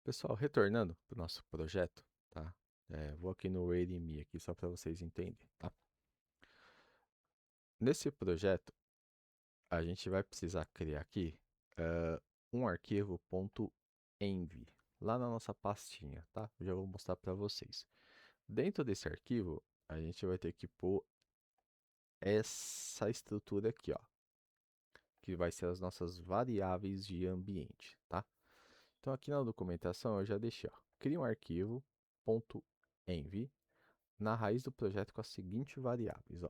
Pessoal, retornando para o nosso projeto, tá? Vou aqui no README aqui só para vocês entenderem, tá? Nesse projeto, a gente vai precisar criar aqui um arquivo .env lá na nossa pastinha, tá? Eu já vou mostrar para vocês. Dentro desse arquivo, a gente vai ter que pôr essa estrutura aqui, ó, que vai ser as nossas variáveis de ambiente, tá? Então aqui na documentação eu já deixei, ó, cria um arquivo .env na raiz do projeto com as seguintes variáveis, ó.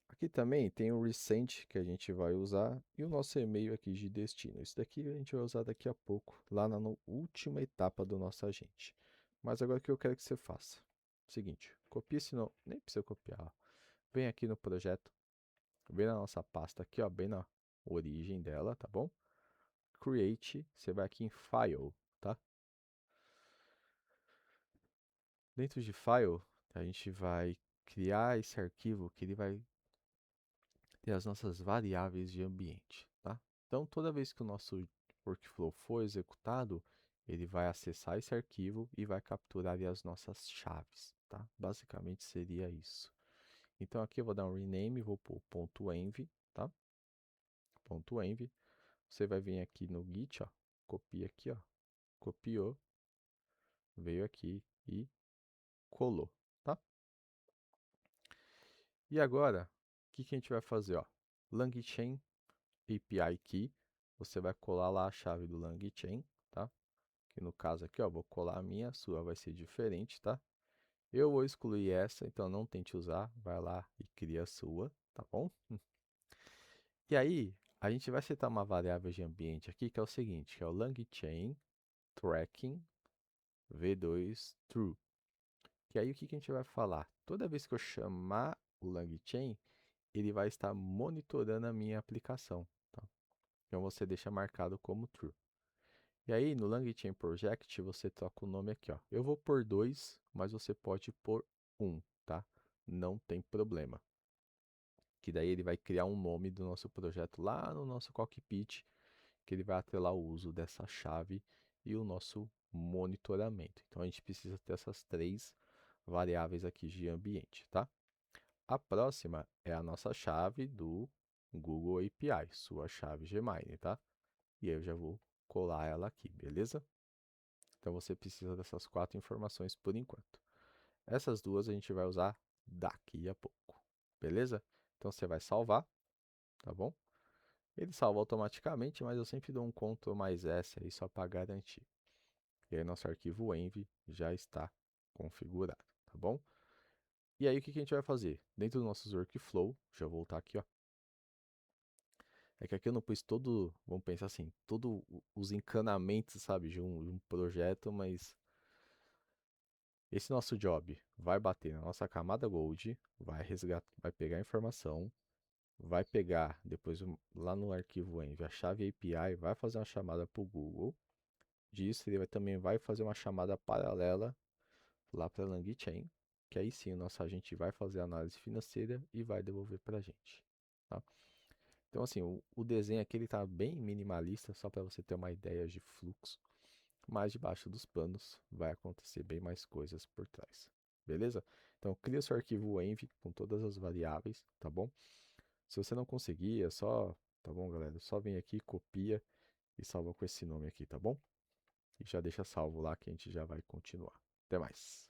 Aqui também tem o recent que a gente vai usar e o nosso e-mail aqui de destino. Isso daqui a gente vai usar daqui a pouco, lá na última etapa do nosso agente. Mas agora o que eu quero que você faça? Seguinte, copie esse nome, nem precisa copiar, ó. Vem aqui no projeto, vem na nossa pasta aqui, ó, bem na origem dela, tá bom? Create, você vai aqui em File, tá? Dentro de File, a gente vai criar esse arquivo que ele vai ter as nossas variáveis de ambiente, tá? Então, toda vez que o nosso workflow for executado, ele vai acessar esse arquivo e vai capturar ali as nossas chaves, tá? Basicamente seria isso. Então, aqui eu vou dar um rename, vou pôr .env, tá? .env. Você vai vir aqui no Git, ó, copia aqui, ó, copiou, veio aqui e colou, tá? E agora, o que a gente vai fazer, ó? LangChain API Key, você vai colar lá a chave do LangChain, tá? Que no caso aqui, ó, vou colar a minha, a sua vai ser diferente, tá? Eu vou excluir essa, então não tente usar, vai lá e cria a sua, tá bom? E aí, a gente vai setar uma variável de ambiente aqui, que é o seguinte, que é o LangChain tracking v2 true. Que aí o que a gente vai falar? Toda vez que eu chamar o LangChain, ele vai estar monitorando a minha aplicação, tá? Então você deixa marcado como true. E aí no LangChain Project você troca o nome aqui, ó. Eu vou pôr 2, mas você pode pôr 1, tá? Não tem problema. Que daí ele vai criar um nome do nosso projeto lá no nosso cockpit, que ele vai atrelar o uso dessa chave e o nosso monitoramento. Então a gente precisa ter essas três variáveis aqui de ambiente, tá? A próxima é a nossa chave do Google API, sua chave Gmine, tá? E aí eu já vou colar ela aqui, beleza? Então você precisa dessas 4 informações por enquanto. Essas duas a gente vai usar daqui a pouco, beleza? Então você vai salvar, tá bom? Ele salva automaticamente, mas eu sempre dou um Ctrl mais S aí só para garantir. E aí nosso arquivo env já está configurado, tá bom? E aí o que a gente vai fazer? Dentro do nosso workflow, deixa eu voltar aqui, ó. É que aqui eu não pus todo, vamos pensar assim, todos os encanamentos, sabe, de um projeto, mas esse nosso job vai bater na nossa camada Gold, vai resgatar, vai pegar a informação, vai pegar depois lá no arquivo env a chave API, vai fazer uma chamada para o Google. Disso ele também vai fazer uma chamada paralela lá para a LangChain, que aí sim o nosso agente vai fazer a análise financeira e vai devolver para a gente, tá? Então assim, o desenho aqui ele está bem minimalista, só para você ter uma ideia de fluxo. Mas debaixo dos panos vai acontecer bem mais coisas por trás. Beleza? Então cria seu arquivo env com todas as variáveis, tá bom? Se você não conseguir, é só, tá bom, galera? Só vem aqui, copia e salva com esse nome aqui, tá bom? E já deixa salvo lá que a gente já vai continuar. Até mais.